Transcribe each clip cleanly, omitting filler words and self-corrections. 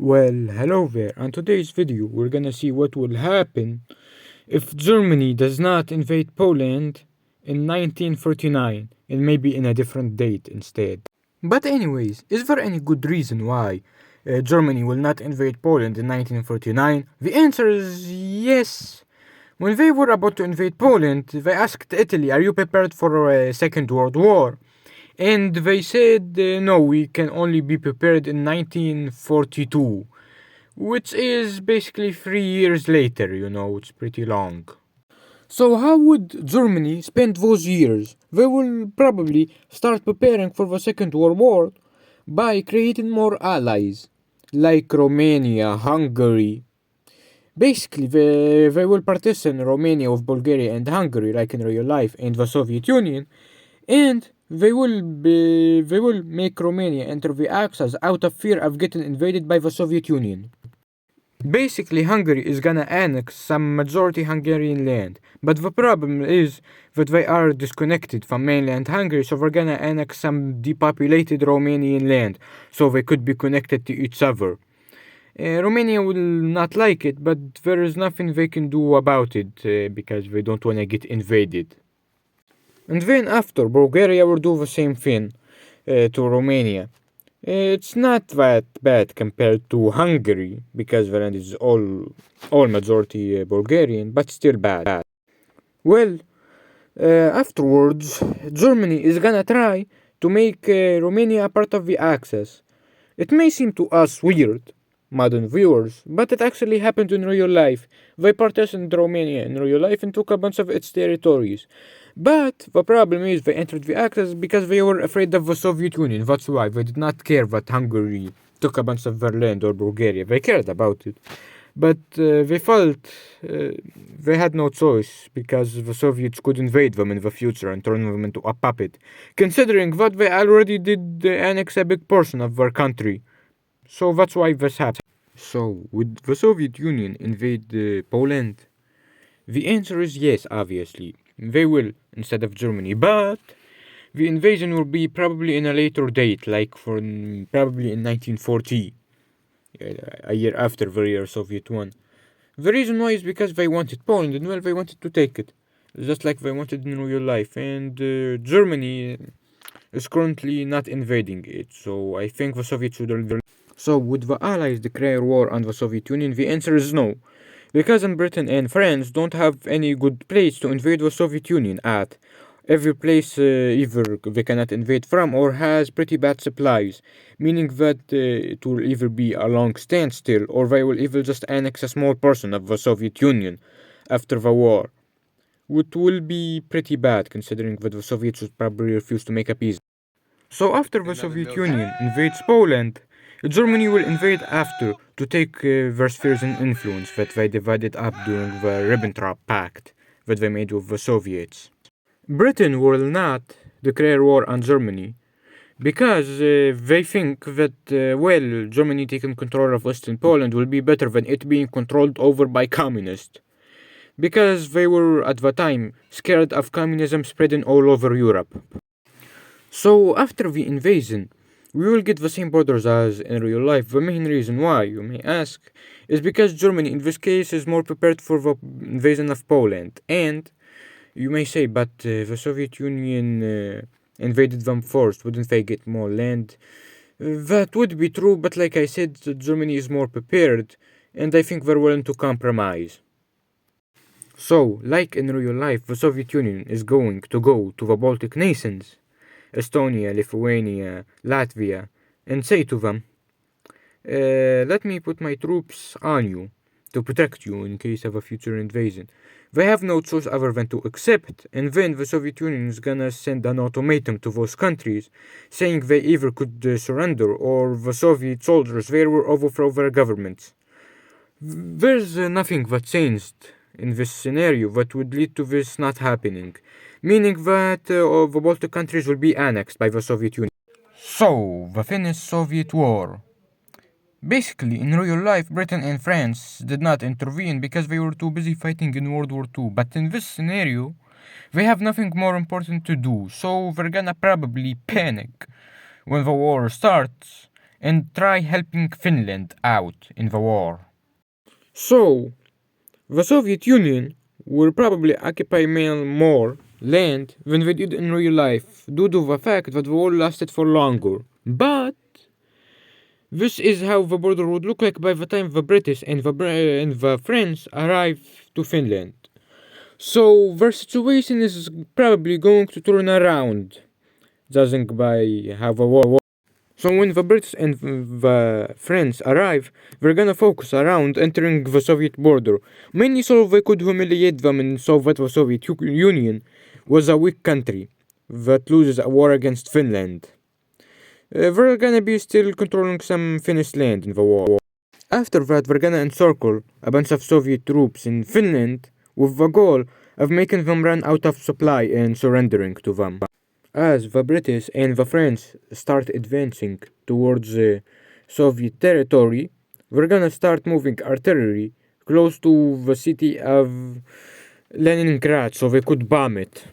Well, hello there. On today's video, we're gonna see what will happen if Germany does not invade Poland in 1949 and maybe in a different date instead. But anyways, is there any good reason why Germany will not invade Poland in 1949? The answer is yes. When they were about to invade Poland, they asked Italy, "Are you prepared for a Second World War?" And they said, "No, we can only be prepared in 1942." Which is basically 3 years later, it's pretty long. So, how would Germany spend those years? They will probably start preparing for the Second World War by creating more allies, like Romania, Hungary. Basically, they will partition Romania with Bulgaria and Hungary, like in real life, and the Soviet Union, and they will make Romania enter the Axis out of fear of getting invaded by the Soviet Union. Basically, Hungary is gonna annex some majority Hungarian land, but the problem is that they are disconnected from mainland Hungary, so they're gonna annex some depopulated Romanian land, so they could be connected to each other. Romania will not like it, but there is nothing they can do about it because they don't wanna get invaded. And then after, Bulgaria will do the same thing to Romania. It's not that bad compared to Hungary because the land is all majority Bulgarian, but still bad. Well, afterwards, Germany is gonna try to make Romania a part of the Axis. It may seem to us weird, modern viewers, but it actually happened in real life. They partitioned Romania in real life and took a bunch of its territories. But the problem is they entered the Axis because they were afraid of the Soviet Union. That's why they did not care that Hungary took a bunch of their land or Bulgaria. They cared about it. But they felt they had no choice because the Soviets could invade them in the future and turn them into a puppet, considering that they already did annex a big portion of their country. So that's why this happened. So, would the Soviet Union invade Poland? The answer is yes, obviously. They will, instead of Germany, but the invasion will be probably in a later date, like for probably in 1940, a year after the year Soviet won. The reason why is because they wanted Poland, and well, they wanted to take it, just like they wanted in real life. And Germany is currently not invading it, so I think the Soviets should. So, would the Allies declare war on the Soviet Union? The answer is no. Because Britain and France don't have any good place to invade the Soviet Union at. Every place either they cannot invade from or has pretty bad supplies, meaning that it will either be a long standstill or they will either just annex a small portion of the Soviet Union after the war, which will be pretty bad considering that the Soviets would probably refuse to make a peace. So after the Soviet Union invades Poland, Germany will invade after to take their spheres and influence that they divided up during the Ribbentrop Pact that they made with the Soviets. Britain will not declare war on Germany because they think that, Germany taking control of Western Poland will be better than it being controlled over by communists. Because they were, at the time, scared of communism spreading all over Europe. So, after the invasion, we will get the same borders as in real life. The main reason why, you may ask, is because Germany in this case is more prepared for the invasion of Poland. And you may say, but the Soviet Union invaded them first, wouldn't they get more land? That would be true, but like I said, Germany is more prepared, and I think they're willing to compromise. So, like in real life, the Soviet Union is going to go to the Baltic nations, Estonia, Lithuania, Latvia, and say to them, let me put my troops on you to protect you in case of a future invasion. They have no choice other than to accept, and then the Soviet Union is gonna send an ultimatum to those countries, saying they either could surrender or the Soviet soldiers there will overthrow their governments. There's nothing that changed in this scenario that would lead to this not happening, meaning that the Baltic countries will be annexed by the Soviet Union. So, the Finnish-Soviet War. Basically, in real life, Britain and France did not intervene because they were too busy fighting in World War II. But in this scenario, they have nothing more important to do, so they're gonna probably panic when the war starts and try helping Finland out in the war. So, the Soviet Union will probably occupy more land than they did in real life due to the fact that the war lasted for longer. But this is how the border would look like by the time the British and the French arrive to Finland. So their situation is probably going to turn around, judging by how the war. So when the British and the French arrive, they're gonna focus around entering the Soviet border, mainly so they could humiliate them and so that the Soviet Union was a weak country that loses a war against Finland. They're gonna be still controlling some Finnish land in the war. After that, they're gonna encircle a bunch of Soviet troops in Finland with the goal of making them run out of supply and surrendering to them. As the British and the French start advancing towards Soviet territory, we're gonna start moving artillery close to the city of Leningrad so they could bomb it.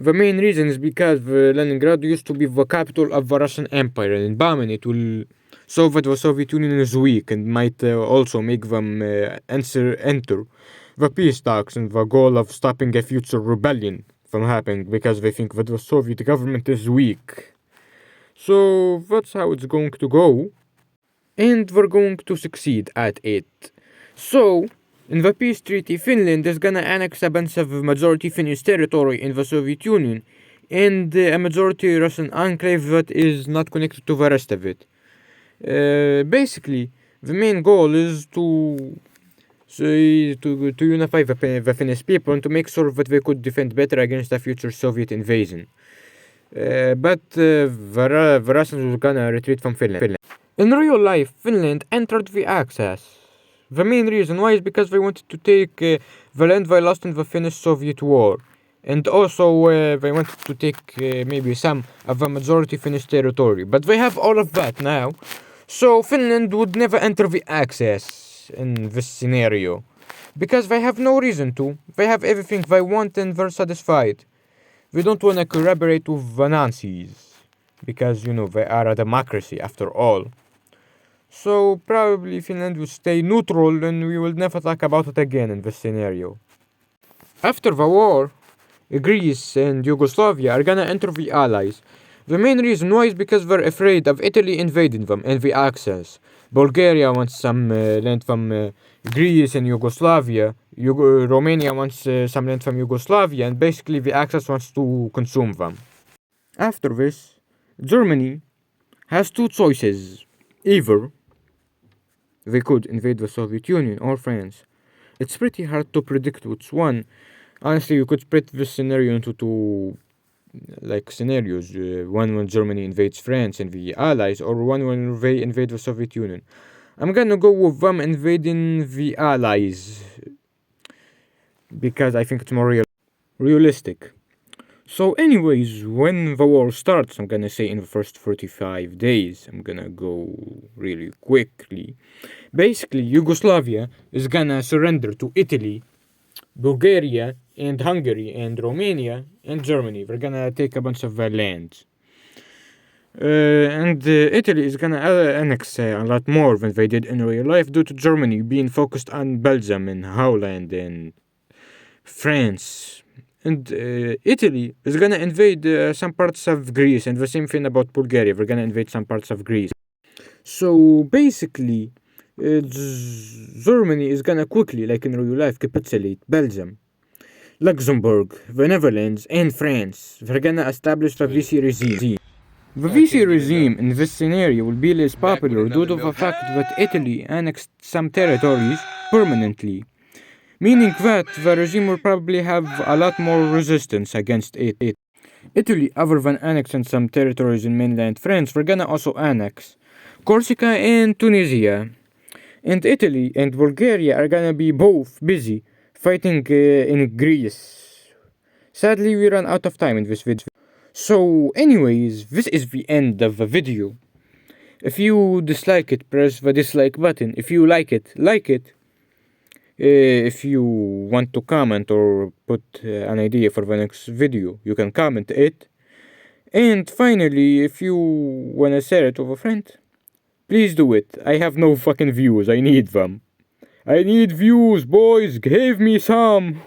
The main reason is because Leningrad used to be the capital of the Russian Empire, and bombing it will show that the Soviet Union is weak and might also make them enter the peace talks and the goal of stopping a future rebellion from happening because they think that the Soviet government is weak. So that's how it's going to go, and we're going to succeed at it. So, in the peace treaty, Finland is gonna annex a bunch of majority Finnish territory in the Soviet Union and a majority Russian enclave that is not connected to the rest of it. Basically, the main goal is to unify the Finnish people and to make sure that they could defend better against a future Soviet invasion. But the Russians were gonna retreat from Finland. In real life, Finland entered the Axis. The main reason why is because they wanted to take the land they lost in the Finnish-Soviet War. And also they wanted to take maybe some of the majority Finnish territory. But they have all of that now. So Finland would never enter the Axis in this scenario. Because they have no reason to. They have everything they want and they're satisfied. They don't want to collaborate with the Nazis. Because, you know, they are a democracy after all. So probably Finland will stay neutral and we will never talk about it again in this scenario. After the war, Greece and Yugoslavia are gonna enter the Allies. The main reason why is because they're afraid of Italy invading them and the Axis. Bulgaria wants some land from Greece and Yugoslavia. Romania wants some land from Yugoslavia, and basically the Axis wants to consume them. After this, Germany has two choices. Either they could invade the Soviet Union or France. It's pretty hard to predict which one. Honestly, you could split this scenario into two scenarios. One when Germany invades France and the Allies, or one when they invade the Soviet Union. I'm gonna go with them invading the Allies because I think it's more realistic. So anyways, when the war starts, I'm gonna say in the first 45 days, I'm gonna go really quickly. Basically, Yugoslavia is gonna surrender to Italy, Bulgaria, and Hungary, and Romania, and Germany. They're gonna take a bunch of their lands. And Italy is gonna annex a lot more than they did in real life due to Germany being focused on Belgium and Holland and France. And Italy is gonna invade some parts of Greece, and the same thing about Bulgaria. We're gonna invade some parts of Greece. So basically, Germany is gonna quickly, like in real life, capitulate Belgium, Luxembourg, the Netherlands, and France. They're gonna establish the Vichy regime. The Vichy regime in this scenario will be less popular due to the fact that Italy annexed some territories permanently, meaning that the regime will probably have a lot more resistance against it. Italy, other than annexing some territories in mainland France, we're gonna also annex Corsica and Tunisia. And Italy and Bulgaria are gonna be both busy fighting in Greece. Sadly, we ran out of time in this video. So anyways, this is the end of the video. If you dislike it, press the dislike button. If you like it, like it. If you want to comment or put an idea for the next video, you can comment it. And finally, if you wanna share it with a friend, Please do it. I have no fucking views. I need them. I need views, boys. Give me some.